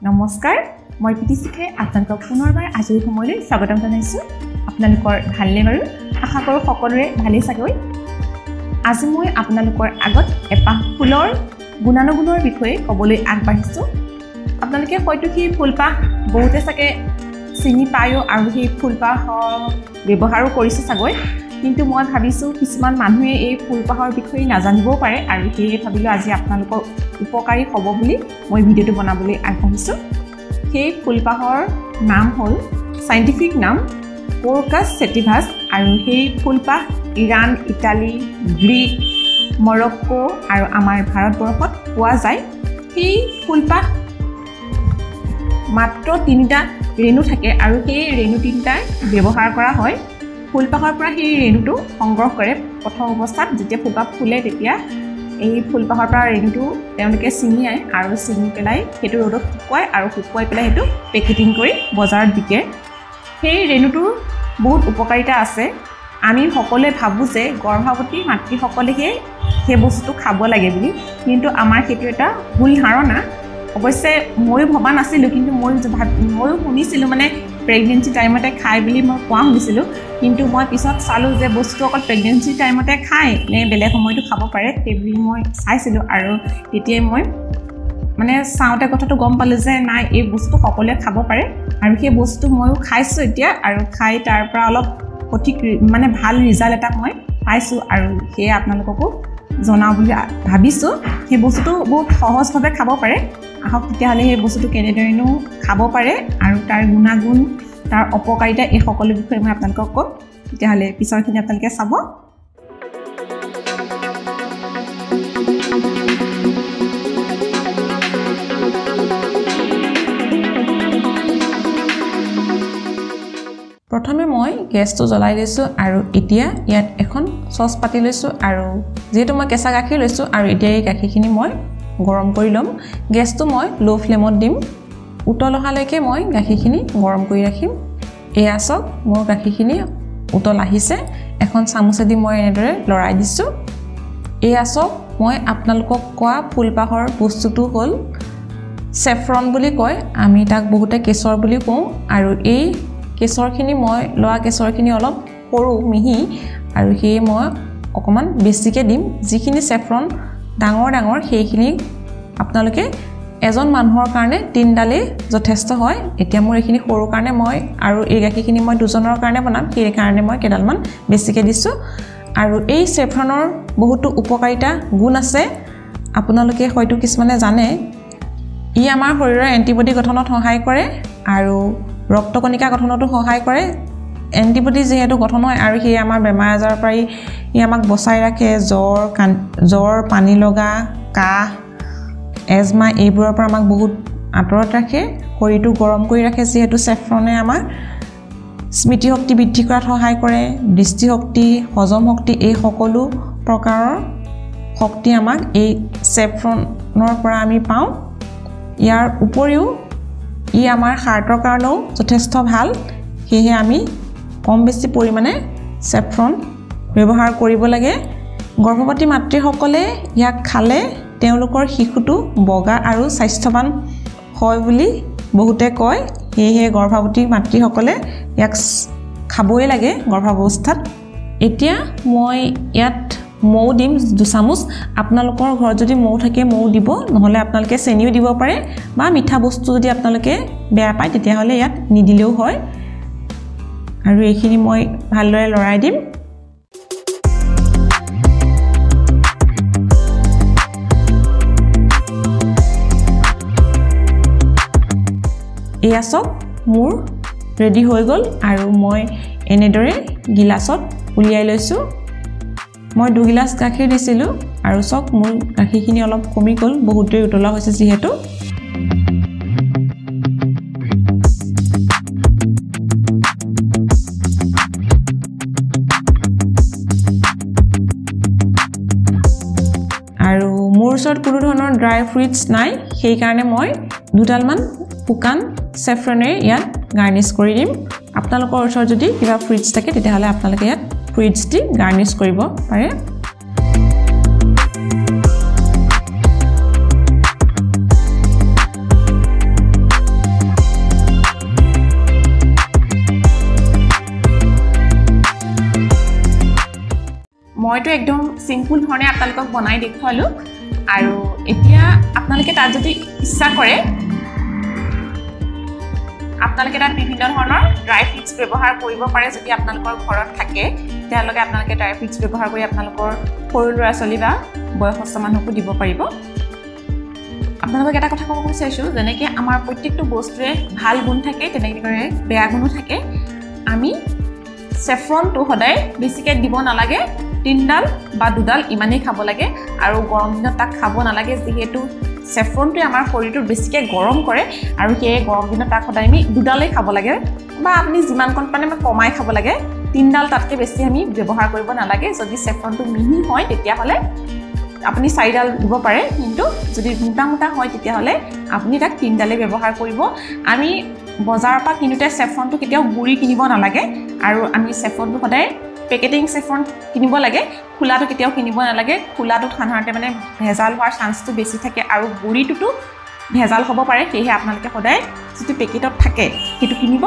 নমস্কাৰ মই পিটিচিকে আপোনালোকক পুনৰবাৰ আজৰি সময়লৈ স্বাগতম জনাইছোঁ আপোনালোকৰ ভালনে বাৰু আশা কৰোঁ সকলোৰে ভালেই চাগৈ আজি মই আপোনালোকৰ আগত এপাহ ফুলৰ গুণানুগুণৰ বিষয়ে ক'বলৈ আগবাঢ়িছোঁ আপোনালোকে হয়তো সেই ফুলপাহ বহুতে চাগে চিনি পায়ো আৰু সেই ফুলপাহৰ ব্যৱহাৰো কৰিছে চাগৈ কিন্তু মই ভাবিছোঁ কিছুমান মানুহে এই ফুলপাহৰ বিষয়ে নাজানিবও পাৰে আৰু সেয়ে ভাবিলোঁ আজি আপোনালোকৰ উপকাৰী হ'ব বুলি মই ভিডিঅ'টো বনাবলৈ আগবাঢ়িছোঁ সেই ফুলপাহৰ নাম হ'ল সাইণ্টিফিক নাম কোৰকাছ ছেটিভাছ আৰু সেই ফুলপাহ ইৰাণ ইটালী গ্ৰীক মৰক্কো আৰু আমাৰ ভাৰতবৰ্ষত পোৱা যায় সেই ফুলপাহ মাত্ৰ 3টা ৰেণু থাকে আৰু সেই ৰেণু 3টাই ব্যৱহাৰ কৰা হয় ফুলপাহৰ পৰা সেই ৰেণুটো সংগ্ৰহ কৰে প্ৰথম অৱস্থাত যেতিয়া ফুলপাহ ফুলে তেতিয়া এই ফুলপাহৰ পৰা ৰেণুটো তেওঁলোকে ছিঙিয়াই আৰু ছিঙি পেলাই সেইটো ৰ'দত শুকুৱাই আৰু শুকুৱাই পেলাই সেইটো পেকেটিং কৰি বজাৰত বিকে সেই ৰেণুটোৰ বহুত উপকাৰিতা আছে আমি সকলোৱে ভাবোঁ যে গৰ্ভৱতী মাতৃসকলেহে সেই বস্তুটো খাব লাগে বুলি কিন্তু আমাৰ সেইটো এটা ভুল ধাৰণা অৱশ্যে ময়ো ভবা নাছিলোঁ কিন্তু ময়ো শুনিছিলোঁ মানে প্ৰেগনেঞ্চি টাইমতে খায় বুলি মই কোৱা শুনিছিলোঁ কিন্তু মই পিছত চালোঁ যে বস্তু অকল প্ৰেগনেঞ্চি টাইমতে খায় নে বেলেগ সময়তো খাব পাৰে সেইবুলি মই চাইছিলোঁ আৰু তেতিয়াই মই মানে চাওঁতে কথাটো গম পালোঁ যে নাই এই বস্তু সকলোৱে খাব পাৰে আৰু সেই বস্তু ময়ো খাইছোঁ এতিয়া আৰু খাই তাৰ পৰা অলপ সঠিক মানে ভাল ৰিজাল্ট এটা মই পাইছোঁ আৰু সেয়ে আপোনালোককো জনাওঁ বুলি ভাবিছোঁ সেই বস্তুটো বহুত সহজভাৱে খাব পাৰে আহক তেতিয়াহ'লে সেই বস্তুটো কেনেদৰেনো খাব পাৰে আৰু তাৰ গুণাগুণ তাৰ অপকাৰিতা এই সকলো বিষয়ে মই আপোনালোকক ক'ম তেতিয়াহ'লে পিছৰখিনি আপোনালোকে চাব প্ৰথমে মই গেছটো জ্বলাই লৈছোঁ আৰু এতিয়া ইয়াত এখন চচ পাতি লৈছোঁ আৰু যেহেতু মই কেঁচা গাখীৰ লৈছোঁ আৰু এতিয়া এই গাখীৰখিনি মই গৰম কৰি ল'ম গেছটো মই ল' ফ্লেমত দিম উতল অহালৈকে মই গাখীৰখিনি গৰম কৰি ৰাখিম এয়া চাওক মোৰ গাখীৰখিনি উতল আহিছে এখন চামুচেদি মই এনেদৰে লৰাই দিছোঁ এয়া চাওক মই আপোনালোকক কোৱা ফুলপাহৰ বস্তুটো হ'ল চেফ্ৰন বুলি কয় আমি তাক বহুতে কেশৰ বুলি কওঁ আৰু এই কেশৰখিনি মই লোৱা কেশৰখিনি অলপ সৰু মিহি আৰু সেয়ে মই অকণমান বেছিকৈ দিম যিখিনি চেফ্ৰন ডাঙৰ সেইখিনি আপোনালোকে এজন মানুহৰ কাৰণে 3ডালেই যথেষ্ট হয় এতিয়া মোৰ এইখিনি সৰু কাৰণে মই আৰু এই গাখীৰখিনি মই 2জনৰ কাৰণে বনাম সেই কাৰণে মই কেইডালমান বেছিকৈ দিছোঁ আৰু এই চেফ্ৰনৰ বহুতো উপকাৰিতা গুণ আছে আপোনালোকে হয়তো কিছুমানে জানে ই আমাৰ শৰীৰৰ এণ্টিবডি গঠনত সহায় কৰে আৰু ৰক্তকণিকা গঠনতো সহায় কৰে এণ্টিবডি যেহেতু গঠন হয় আৰু সেয়ে আমাৰ বেমাৰ আজাৰৰ পৰা ই আমাক বচাই ৰাখে জ্বৰ পানী লগা কাহ এজমা এইবোৰৰ পৰা আমাক বহুত আঁতৰত ৰাখে শৰীৰটো গৰম কৰি ৰাখে যিহেতু চেফ্ৰনে আমাৰ স্মৃতিশক্তি বৃদ্ধি কৰাত সহায় কৰে দৃষ্টিশক্তি হজম শক্তি এই সকলো প্ৰকাৰৰ শক্তি আমাক এই চেফ্ৰনৰ পৰা আমি পাওঁ ইয়াৰ উপৰিও ই আমাৰ হাৰ্টৰ কাৰণেও যথেষ্ট ভাল সেয়ে আমি কম বেছি পৰিমাণে চেফ্ৰন ব্যৱহাৰ কৰিব লাগে গৰ্ভৱতী মাতৃসকলে ইয়াক খালে তেওঁলোকৰ শিশুটো বগা আৰু স্বাস্থ্যৱান হয় বুলি বহুতে কয় সেয়ে গৰ্ভৱতী মাতৃসকলে ইয়াক খাবই লাগে গৰ্ভাৱস্থাত এতিয়া মই ইয়াত মৌ দিম 2 চামুচ আপোনালোকৰ ঘৰত যদি মৌ থাকে মৌ দিব নহলে আপোনালোকে চেনিও দিব পাৰে বা মিঠা বস্তু যদি আপোনালোকে বেয়া পায় তেতিয়াহ'লে ইয়াত নিদিলেও হয় আৰু এইখিনি মই ভালদৰে লৰাই দিম এয়া চব মোৰ ৰেডি হৈ গ'ল আৰু মই এনেদৰে গিলাছত উলিয়াই লৈছোঁ মই 2 গিলাচ গাখীৰ দিছিলোঁ আৰু চক মোৰ গাখীৰখিনি অলপ কমি গ'ল বহুত দেৰি উতলা হৈছে যিহেতু আৰু মোৰ ওচৰত কোনো ধৰণৰ ড্ৰাই ফ্ৰুইটছ নাই সেই কাৰণে মই 2ডালমান শুকান চেফ্ৰনেৰে ইয়াত গাৰ্নিছ কৰি দিম আপোনালোকৰ ওচৰত যদি কিবা ফ্ৰুইটছ থাকে তেতিয়াহ'লে আপোনালোকে ইয়াত ফ্ৰুইটছ দি গাৰ্নিছ কৰিব পাৰে মইতো একদম সিম্পল ধৰণে আপোনালোকক বনাই দেখুৱালো আৰু এতিয়া আপোনালোকে তাত যদি ইচ্ছা কৰে আপোনালোকে তাত বিভিন্ন ধৰণৰ ড্ৰাই ফ্ৰুটছ ব্যৱহাৰ কৰিব পাৰে যদি আপোনালোকৰ ঘৰত থাকে তেতিয়ালৈকে আপোনালোকে ড্ৰাই ফ্ৰুটছ ব্যৱহাৰ কৰি আপোনালোকৰ সৰু ল'ৰা ছোৱালী বা বয়সস্থ মানুহকো দিব পাৰিব আপোনালোকক এটা কথা ক'ব বিচাৰিছোঁ যেনেকৈ আমাৰ প্ৰত্যেকটো বস্তুৰে ভাল গুণ থাকে তেনেকৈ বেয়া গুণো থাকে আমি সেফ্ৰনটো সদায় বেছিকৈ দিব নালাগে 3ডাল বা 2ডাল ইমানেই খাব লাগে আৰু গৰম দিনত তাক খাব নালাগে যিহেতু সেফ্ৰনটোৱে আমাৰ শৰীৰটো বেছিকৈ গৰম কৰে আৰু সেই গৰম দিনত তাক সদায় আমি 2ডালেই খাব লাগে বা আপুনি যিমান কণ পাৰে কমাই খাব লাগে 3ডাল তাতকৈ বেছি আমি ব্যৱহাৰ কৰিব নালাগে যদি সেফ্ৰনটো মিহি হয় তেতিয়াহ'লে আপুনি 4ডাল দিব পাৰে কিন্তু যদি মোটা মোটা হয় তেতিয়াহ'লে আপুনি তাক 3ডালেই ব্যৱহাৰ কৰিব আমি বজাৰৰ পৰা কিনোতে সেফ্ৰনটো কেতিয়াও গুড়ি কিনিব নালাগে আৰু আমি সেফ্ৰনটো সদায় পেকেটিং সেফ্ৰন কিনিব লাগে খোলাটো কেতিয়াও কিনিব নালাগে খোলাটো সাধাৰণতে মানে ভেজাল হোৱাৰ চান্সটো বেছি থাকে আৰু গুড়িটোতো ভেজাল হ'ব পাৰে সেয়েহে আপোনালোকে সদায় যিটো পেকেটত থাকে সেইটো কিনিব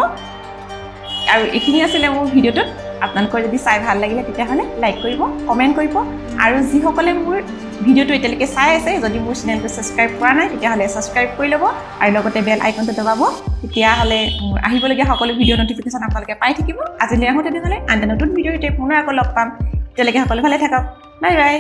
আৰু এইখিনি আছিলে মোৰ ভিডিঅ'টোত আপোনালোকৰ যদি চাই ভাল লাগিলে তেতিয়াহ'লে লাইক কৰিব কমেণ্ট কৰিব আৰু যিসকলে মোৰ ভিডিঅ'টো এতিয়ালৈকে চাই আছে যদি মোৰ চেনেলটো ছাবস্ক্ৰাইব কৰা নাই তেতিয়াহ'লে ছাবস্ক্ৰাইব কৰি ল'ব আৰু লগতে বেল আইকনটো দবাব তেতিয়াহ'লে মোৰ আহিবলগীয়া সকলো ভিডিঅ' নটিফিকেশ্যন আপোনালোকে পাই থাকিব আজিলৈ আহোঁ তেনেহ'লে আন এটা নতুন ভিডিঅ'তে পুনৰ আকৌ লগ পাম তেতিয়ালৈকে সকলো ভালে থাকক বাই বাই